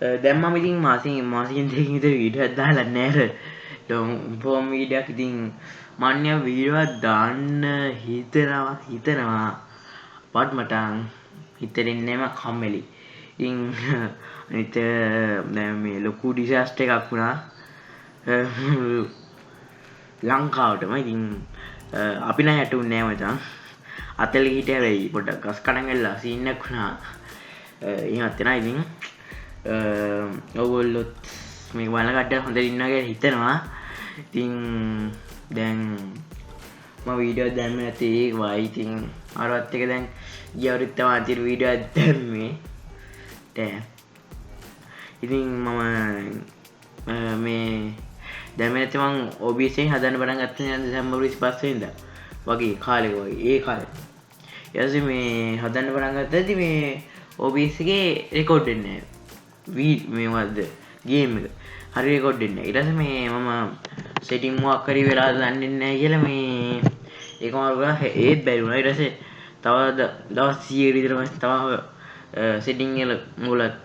දැන් මම ඉතින් මාසෙකින් දෙකකින් විතර වීඩියෝ එකක් දාලා නැහැ. ලොං ෆෝම් වීඩියෝ එකක් ඉතින් මම නිකන් වීඩියෝ එකක් දාන්න හිතනවා. බට් මට හිතෙන්නේ නැහැ මම කම්මැලි. ඉතින් අනිත් දැන් මේ ලොකු ඩිසාස්ටර් එකක් වුණා. ලංකාවටම ඉතින් අපි නම් යටුන්නේ නැහැ මචං. අතල හිටියා වෙයි පොඩ්ඩක් ගස් කඩන් ඇල්ලලා සීන් එකක් වුණා. එහෙමත් වෙනා ඉතින් ඔයගොල්ලොත් මේක බලන කට්ටිය හොඳට ඉන්නවා කියලා හිතනවා. ඉතින් දැන් මම වීඩියෝ දැම්මේ නැති ඒකයි. ඉතින් අරවත් එක දැන් ගිය අවුරුද්ද තමයි අන්තිම වීඩියෝ එක දැම්මේ. දැන් ඉතින් මම මේ දැම්මේ නැති මං OBS එකෙන් හදන්න පටන් ගත්තා දෙසැම්බර් 25 වෙනිදා වගේ කාලෙක වගේ ඒ කාලේ. ඊට පස්සේ මේ හදන්න පටන් ගත්තාදී මේ OBS එකේ රෙකෝඩ් වෙන්නේ නැහැ. මේ මොකද්ද ගේම් එක. හරි රෙකෝඩ් වෙන්නේ නැහැ. ඊට පස්සේ මේ මම සෙටින් මොකක් හරි වෙලා දන්නේ නැහැ කියලා මේ ඒක මාරුවා ඒත් බැරි වුණා. ඊට පස්සේ තව දවස් 100 විතර පස්සේ තව සෙටින් එක මුලත්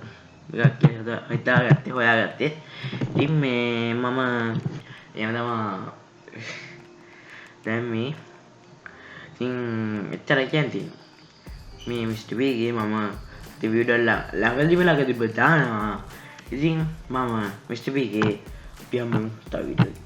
එකක් කියලා හිතාගත්තේ හොයාගත්තේ. ඉතින් මේ මම එහෙම තමයි දැන් මේ ඉතින් එච්චරයි කියන්නේ. මේ මිස්ටර් බීගේ මම වීඩියෝ ළඟදිම දානවා. ඉතින් මම මිස්ටර් බීගේ අපි හම්බෙමු තව වීඩියෝ